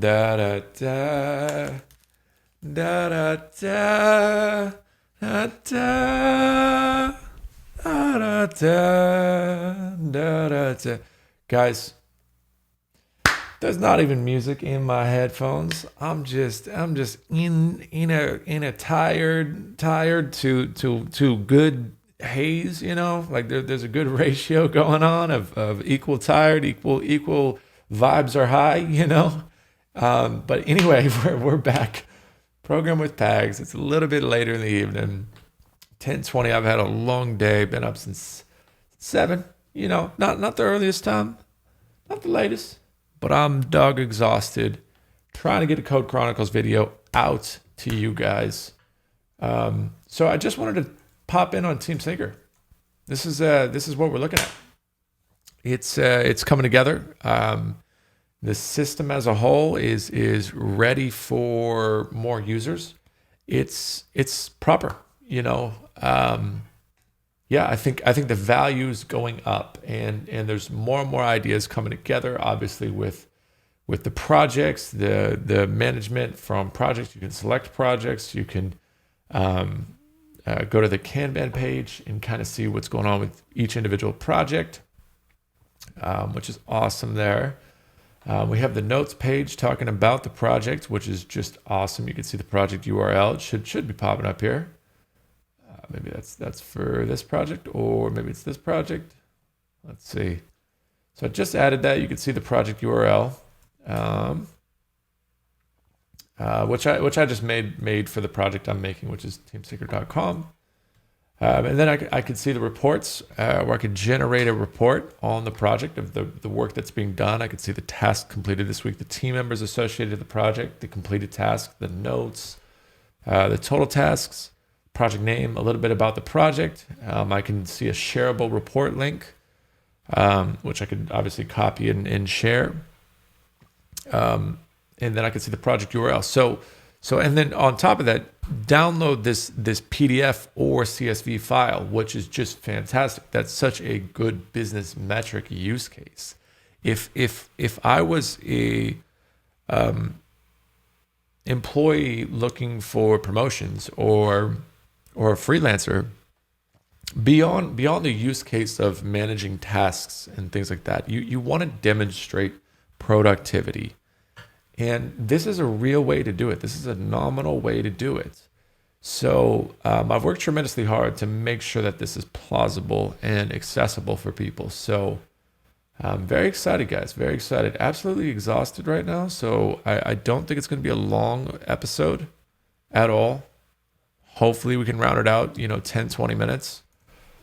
Da da da da da da da da da da da da. Guys, there's not even music in my headphones. I'm just in a tired to good haze, you know, like there's a good ratio going on of equal tired, equal vibes are high, you know. But anyway, we're back. Program with tags. It's a little bit later in the evening. 10:20. I've had a long day. Been up since 7. You know, not the earliest time, not the latest, but I'm dog exhausted. Trying to get a Code Chronicles video out to you guys. So I just wanted to pop in on Team Syncer. This is what we're looking at. It's coming together. The system as a whole is ready for more users. It's proper, you know. Yeah, I think the value's going up, and there's more and more ideas coming together. Obviously, with the projects, the management from projects, you can select projects. You can go to the Kanban page and kind of see what's going on with each individual project, which is awesome there. We have the notes page talking about the project, which is just awesome. You can see the project URL. It should be popping up here. Maybe that's for this project, or maybe it's this project. Let's see. So I just added that. You can see the project URL, which I just made for the project I'm making, which is teamsyncer.com. And then I could see the reports, where I could generate a report on the project of the work that's being done. I could see the task completed this week, the team members associated with the project, the completed task, the notes, the total tasks, project name, a little bit about the project. I can see a shareable report link, which I could obviously copy and share. And then I could see the project URL. So, and then on top of that, download this PDF or CSV file, which is just fantastic. That's such a good business metric use case. If I was a employee looking for promotions or a freelancer, beyond the use case of managing tasks and things like that, you want to demonstrate productivity. And this is a real way to do it. This is a nominal way to do it. So I've worked tremendously hard to make sure that this is plausible and accessible for people. So I'm very excited, guys. Very excited. Absolutely exhausted right now. So I don't think it's going to be a long episode at all. Hopefully we can round it out, 10, 20 minutes.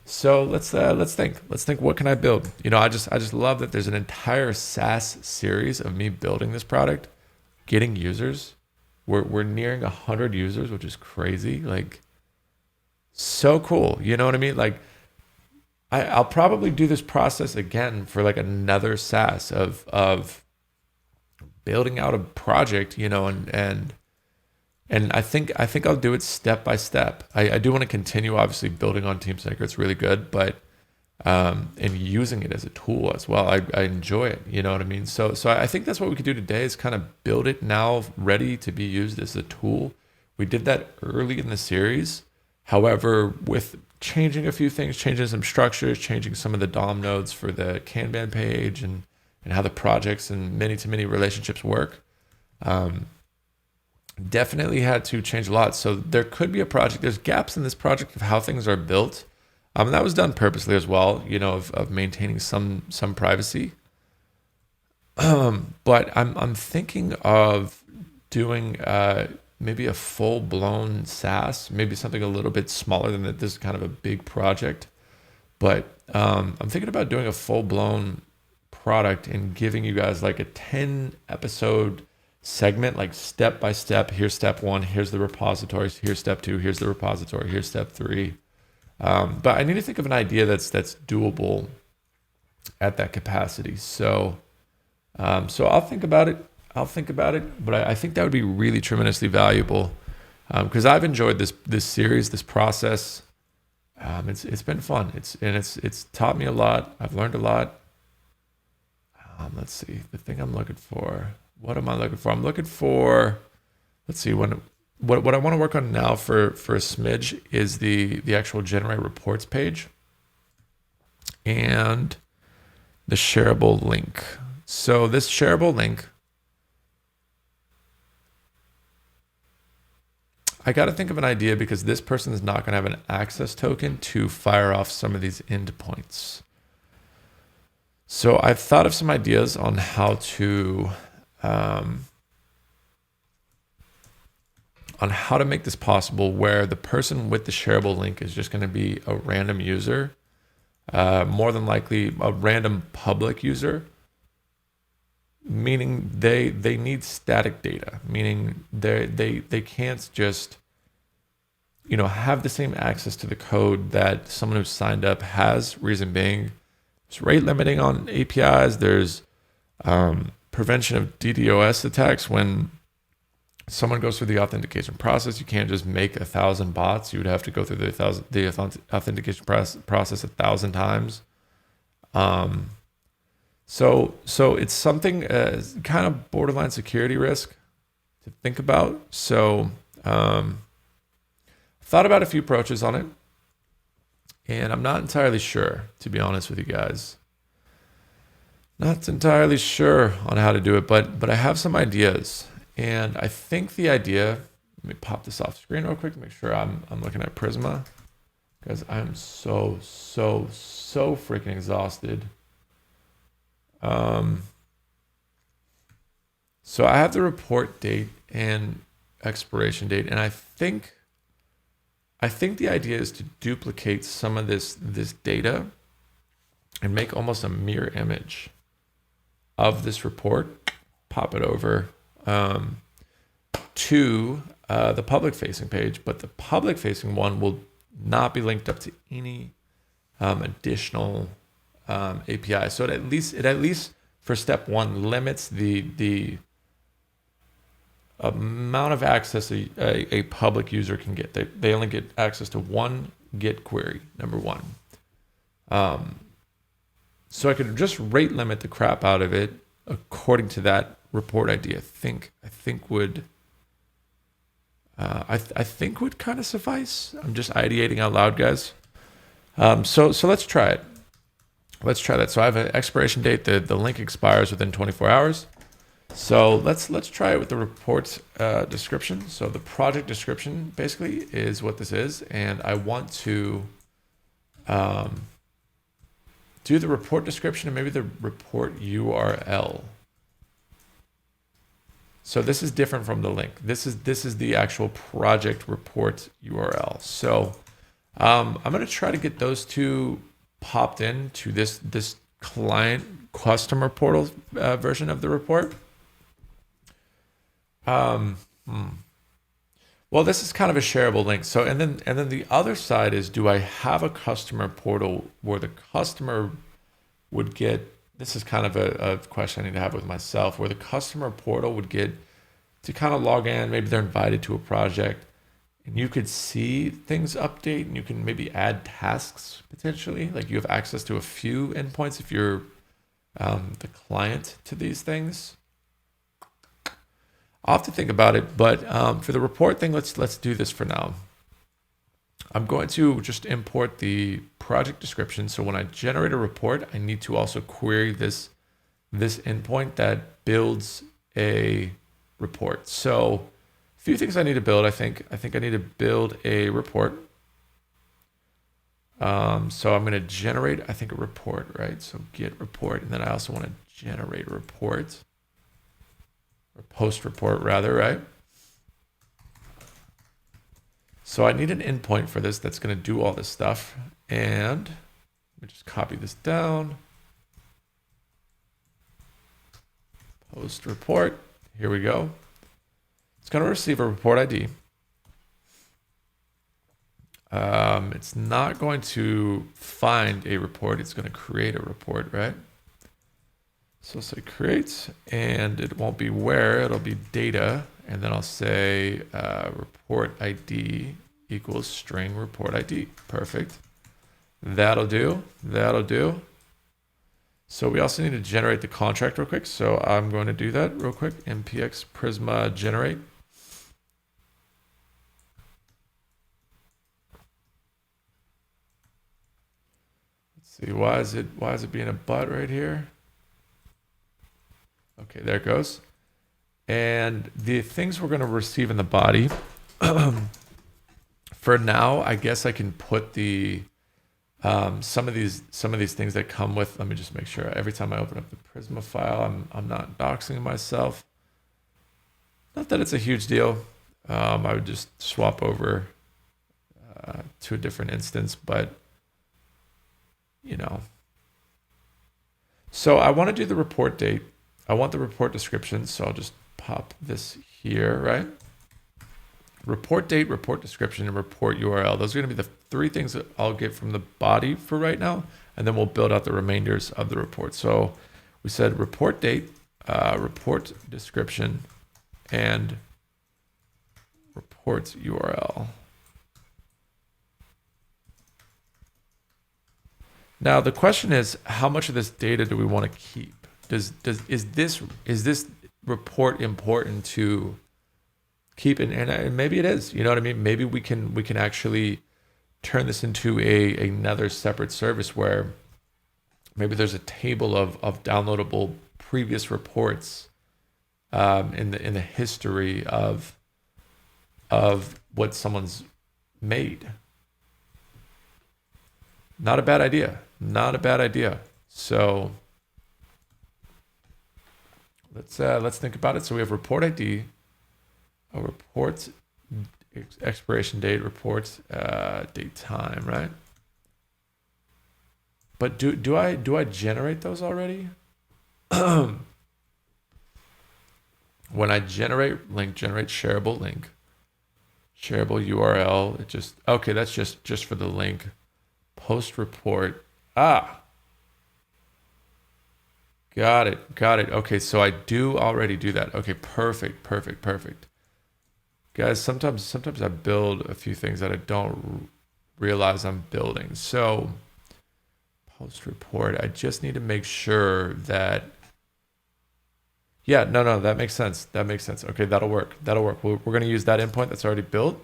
So let's think. Let's think, what can I build? I just love that there's an entire SaaS series of me building this product, getting users. We're nearing 100 users, which is crazy. Like, so cool. You know what I mean? Like, I'll probably do this process again for like another SaaS of building out a project, and I think I'll do it step by step. I do want to continue, obviously, building on Team Syncer. It's really good, but and using it as a tool as well. I enjoy it. You know what I mean? So I think that's what we could do today, is kind of build it now, ready to be used as a tool. We did that early in the series. However, with changing a few things, changing some structures, changing some of the DOM nodes for the Kanban page, and how the projects and many-to-many relationships work, definitely had to change a lot. So there could be a project. There's gaps in this project of how things are built. That was done purposely as well, of maintaining some privacy. But I'm thinking of doing maybe a full-blown SaaS, maybe something a little bit smaller than that. This is kind of a big project. But I'm thinking about doing a full-blown product and giving you guys like a 10-episode segment, like step by step. Here's step 1, here's the repositories, here's step 2, here's the repository, here's step 3. But I need to think of an idea that's doable at that capacity. So I'll think about it. But I think that would be really tremendously valuable, because I've enjoyed this series, this process. It's been fun. It's taught me a lot. I've learned a lot. Let's see, the thing I'm looking for. what am I looking for? I'm looking for, let's see, what I want to work on now for a smidge is the actual generate reports page and the shareable link. So this shareable link, I got to think of an idea because this person is not going to have an access token to fire off some of these endpoints. So I've thought of some ideas on how to make this possible, where the person with the shareable link is just going to be a random user, more than likely a random public user, meaning they need static data, meaning they can't just have the same access to the code that someone who's signed up has. Reason being, there's rate limiting on APIs. There's prevention of DDoS attacks. When someone goes through the authentication process, you can't just make 1,000 bots. You would have to go through the authentication process 1,000 times. So it's something kind of borderline security risk to think about. So thought about a few approaches on it, and I'm not entirely sure, to be honest with you guys. Not entirely sure on how to do it, but I have some ideas. And I think the idea, let me pop this off screen real quick to make sure I'm looking at Prisma, because I'm so freaking exhausted. So I have the report date and expiration date, and I think the idea is to duplicate some of this data and make almost a mirror image of this report, pop it over to the public facing page, but the public facing one will not be linked up to any additional API. So it at least for step one limits the amount of access a public user can get. They only get access to one GET query, number one. So I could just rate limit the crap out of it according to that report ID. I think would kind of suffice. I'm just ideating out loud, guys. So let's try it. Let's try that. So I have an expiration date. The link expires within 24 hours. So let's try it with the report description. So the project description basically is what this is, and I want to do the report description and maybe the report URL. So this is different from the link. This is the actual project report URL. So I'm going to try to get those two popped into this client customer portal version of the report. Well, this is kind of a shareable link. So, and then the other side is, do I have a customer portal where the customer would get, this is kind of a question I need to have with myself, where the customer portal would get to kind of log in, maybe they're invited to a project, and you could see things update, and you can maybe add tasks potentially. Like you have access to a few endpoints if you're the client to these things. I'll have to think about it, but for the report thing, let's do this for now. I'm going to just import the project description. So when I generate a report, I need to also query this endpoint that builds a report. So a few things I need to build. I think I need to build a report. So I'm going to generate, I think, a report, right? So get report, and then I also want to generate a report. Or post report rather, right? So I need an endpoint for this that's going to do all this stuff. And let me just copy this down. Post report. Here we go. It's going to receive a report ID. It's not going to find a report. It's going to create a report, right? So say create, and it won't be where, it'll be data. And then I'll say report ID equals string report ID. Perfect. That'll do. So we also need to generate the contract real quick. So I'm going to do that real quick. npx Prisma generate. Let's see, why is it being a butt right here? Okay, there it goes. And the things we're going to receive in the body, for now, I guess I can put the some of these things that come with. Let me just make sure every time I open up the Prisma file, I'm not doxing myself. Not that it's a huge deal. I would just swap over to a different instance, but you know. So I want to do the report date. I want the report description, so I'll just pop this here, right? Report date, report description, and report URL. Those are going to be the three things that I'll get from the body for right now, and then we'll build out the remainders of the report. So we said report date, report description, and report URL. Now the question is, how much of this data do we want to keep? Is this report important to keep? And maybe it is. You know what I mean? Maybe we can actually turn this into another separate service where maybe there's a table of downloadable previous reports in the history of what someone's made. Not a bad idea. Not a bad idea. So let's think about it. So we have report ID, a report expiration date, report date time, right? But do I generate those already? When I generate link, generate shareable link, shareable URL, it just, okay, that's just for the link. Post report. Got it. Okay, so I do already do that. Okay, perfect. Guys, sometimes I build a few things that I don't realize I'm building. So post report, I just need to make sure that, yeah, no, that makes sense. Okay, that'll work. We're going to use that endpoint that's already built.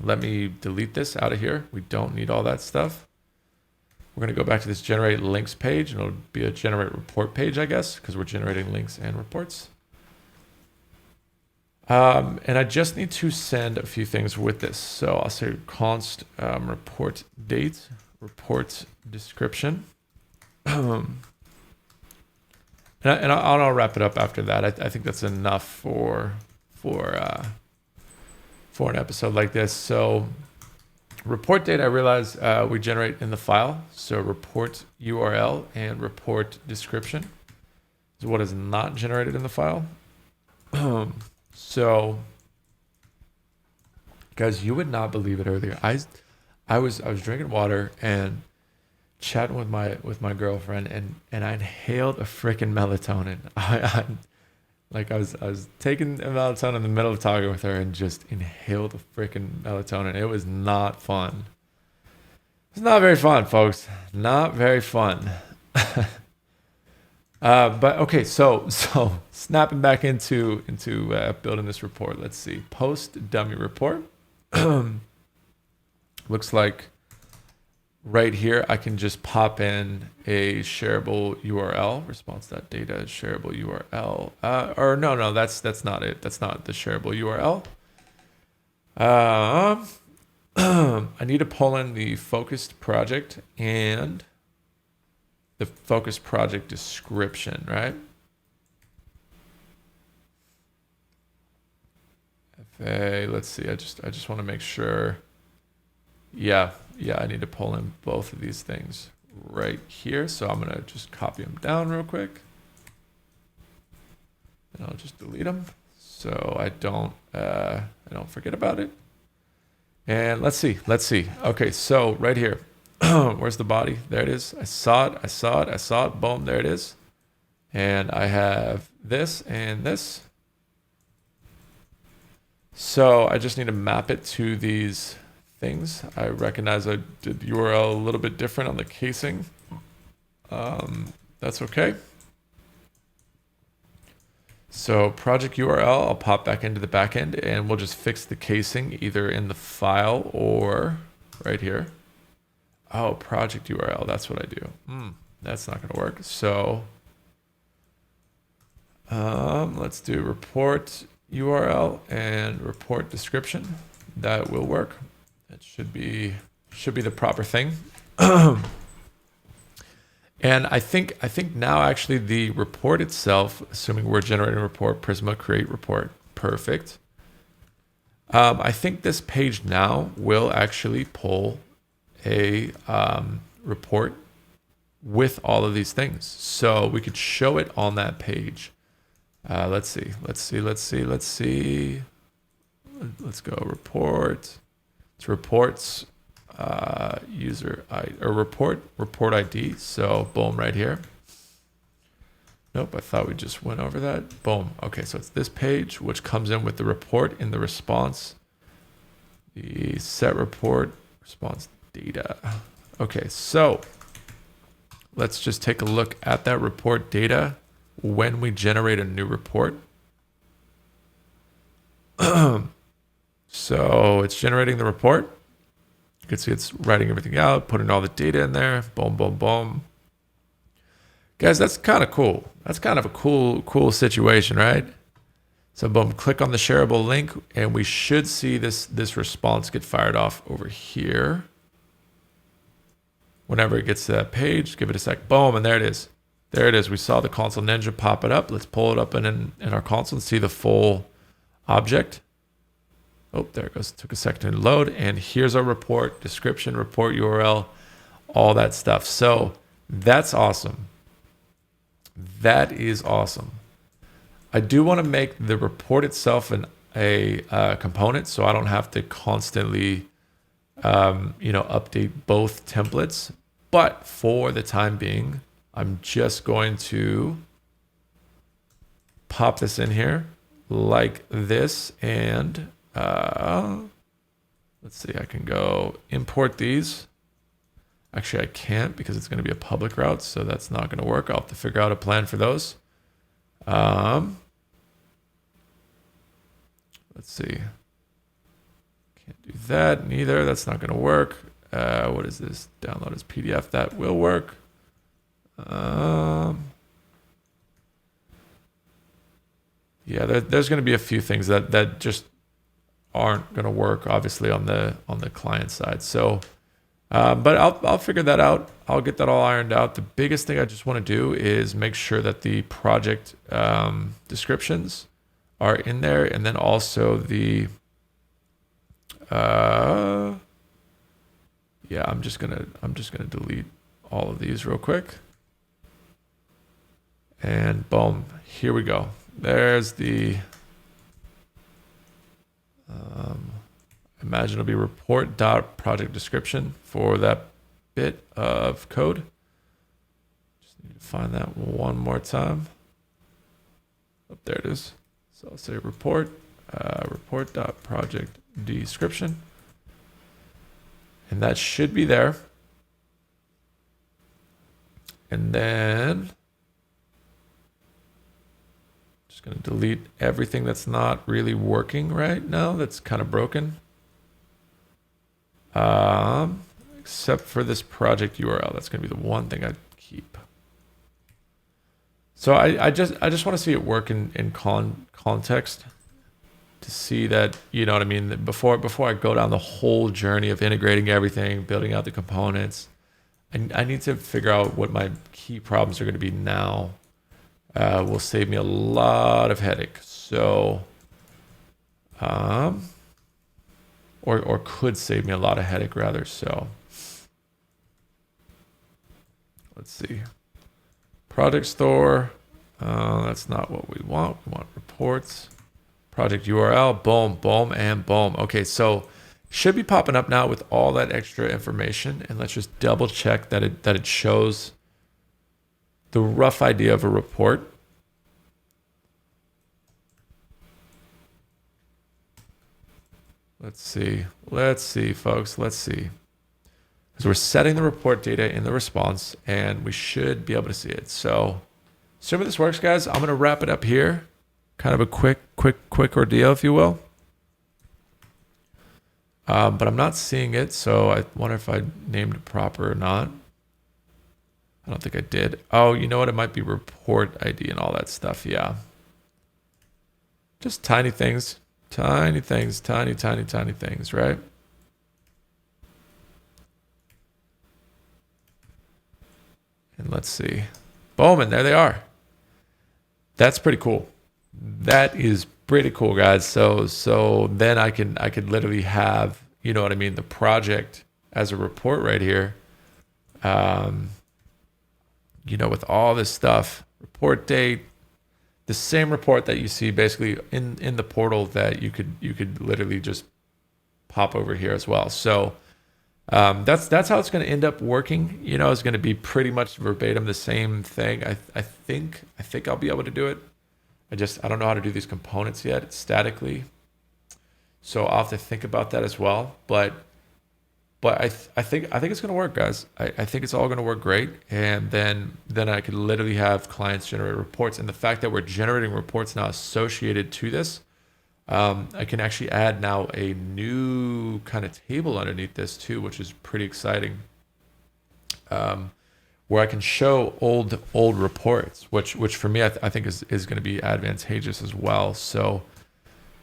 Let me delete this out of here. We don't need all that stuff. We're going to go back to this generate links page, and it'll be a generate report page, I guess, because we're generating links and reports. And I just need to send a few things with this. So I'll say const report date, report description. And I'll wrap it up after that. I think that's enough for an episode like this. So report date, I realize we generate in the file. So report URL and report description is what is not generated in the file. So guys, you would not believe it earlier. I was drinking water and chatting with my girlfriend, and I inhaled a freaking melatonin. I was taking a melatonin in the middle of talking with her and just inhaled a freaking melatonin. It was not fun. It's not very fun, folks. Not very fun. But okay, so snapping back into building this report. Let's see. Post dummy report. Looks like right here I can just pop in a shareable URL, response.data shareable URL. Or no, that's not it. That's not the shareable URL. I need to pull in the focused project and the focused project description, right? FA, let's see. I just want to make sure. Yeah, I need to pull in both of these things right here. So I'm gonna just copy them down real quick, and I'll just delete them so I don't forget about it. And let's see. Okay, so right here, where's the body? There it is. I saw it. Boom, there it is. And I have this and this. So I just need to map it to these things. I recognize I did the URL a little bit different on the casing. That's okay. So project URL, I'll pop back into the backend and we'll just fix the casing either in the file or right here. Oh, project URL, that's what I do. That's not gonna work. So let's do report URL and report description. That will work. That should be the proper thing. And I think now actually the report itself, assuming we're generating a report, Prisma create report, perfect. I think this page now will actually pull a report with all of these things. So we could show it on that page. Let's see. Let's go report. It's reports. User or report ID. So boom, right here. Nope, I thought we just went over that. Boom. Okay, so it's this page which comes in with the report in the response, the set report response data. Okay, so let's just take a look at that report data when we generate a new report. So it's generating the report. You can see it's writing everything out, putting all the data in there. Boom, boom, boom. Guys, that's kind of cool. That's kind of a cool situation, right? So boom, click on the shareable link and we should see this response get fired off over here. Whenever it gets to that page, give it a sec. Boom, and there it is. There it is. We saw the console ninja pop it up. Let's pull it up in our console and see the full object. Oh, there it goes. Took a second to load. And here's our report, description, report URL, all that stuff. So that's awesome. That is awesome. I do want to make the report itself a component so I don't have to constantly update both templates. But for the time being, I'm just going to pop this in here like this and let's see, I can go import these. Actually, I can't because it's going to be a public route, so that's not going to work. I'll have to figure out a plan for those. Let's see. Can't do that neither. That's not going to work. What is this? Download as PDF. That will work. Yeah, there's going to be a few things that just aren't going to work, obviously, on the client side. So, but I'll figure that out. I'll get that all ironed out. The biggest thing I just want to do is make sure that the project descriptions are in there, and then also the yeah, I'm just gonna delete all of these real quick, and boom, here we go. There's the imagine it'll be report.project description for that bit of code. Just need to find that one more time. Oh, there it is. So I'll say report.project description. And that should be there. And then just going to delete everything that's not really working right now. That's kind of broken. Except for this project URL. That's going to be the one thing I keep. So I just want to see it work in context to see that, you know what I mean? Before I go down the whole journey of integrating everything, building out the components, I need to figure out what my key problems are going to be now. Will save me a lot of headache. So, or could save me a lot of headache rather. So let's see. Project store. That's not what we want. We want reports. Project URL. Boom, boom, and boom. Okay, so should be popping up now with all that extra information. And let's just double check that it shows the rough idea of a report. Let's see, folks. Let's see. because we're setting the report data in the response, and we should be able to see it. So assuming this works, guys, I'm going to wrap it up here. Kind of a quick ordeal, if you will. But I'm not seeing it, so I wonder if I named it proper or not. I don't think I did. Oh, you know what? It might be report ID and all that stuff. Yeah. Just tiny things, tiny things, tiny things, right? And let's see. Boom, and there they are. That's pretty cool. That is pretty cool, guys. So then I could literally have, you know what I mean, the project as a report right here. You know, with all this stuff, report date, the same report that you see basically in the portal that you could literally just pop over here as well. So that's how it's going to end up working. You know, it's going to be pretty much verbatim the same thing. I think I'll be able to do it. I don't know how to do these components yet statically. So I'll have to think about that as well. But I think it's going to work, guys. I think it's all going to work great. And then I could literally have clients generate reports. And the fact that we're generating reports now associated to this, I can actually add now a new kind of table underneath this too, which is pretty exciting. Where I can show old reports, which for me I think is going to be advantageous as well. So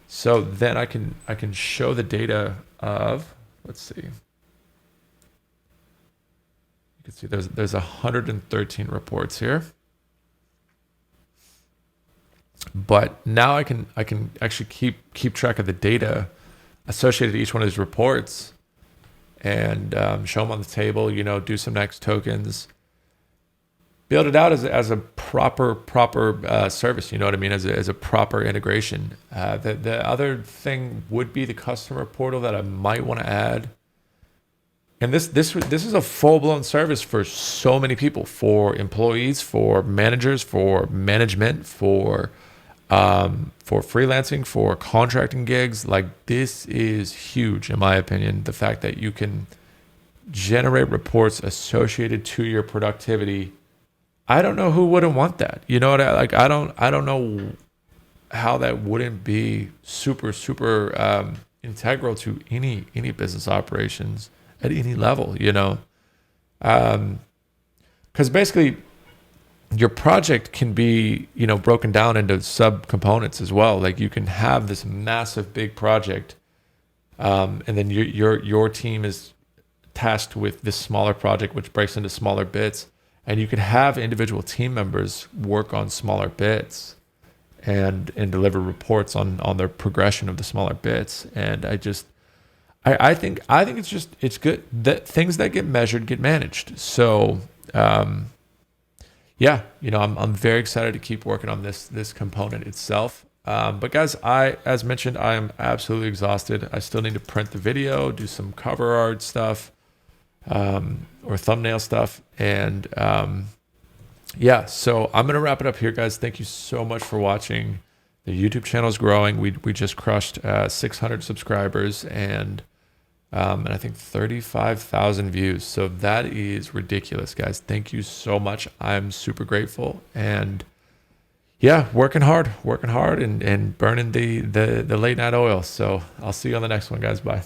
then I can show the data of, let's see. You can see there's 113 reports here. But now I can actually keep track of the data associated to each one of these reports and show them on the table, you know, do some Next tokens, build it out as a proper service, you know what I mean, as a proper integration. The other thing would be the customer portal that I might want to add. And this is a full-blown service for so many people, for employees, for managers, for management, for freelancing, for contracting gigs. Like, this is huge in my opinion. The fact that you can generate reports associated to your productivity. I don't know who wouldn't want that. You know what I don't know how that wouldn't be super integral to any business operations at any level, you know. Because basically your project can be, you know, broken down into sub components as well. Like, you can have this massive big project, and then your team is tasked with this smaller project, which breaks into smaller bits, and you could have individual team members work on smaller bits and deliver reports on their progression of the smaller bits. And I think it's good that things that get measured get managed. So yeah, you know, I'm very excited to keep working on this component itself. But guys, as mentioned, I am absolutely exhausted. I still need to print the video, do some cover art stuff, or thumbnail stuff. And yeah, so I'm going to wrap it up here, guys. Thank you so much for watching. The YouTube channel is growing. We just crushed 600 subscribers and I think 35,000 views. So that is ridiculous, guys. Thank you so much. I'm super grateful. And yeah, working hard and burning the late night oil. So I'll see you on the next one, guys. Bye.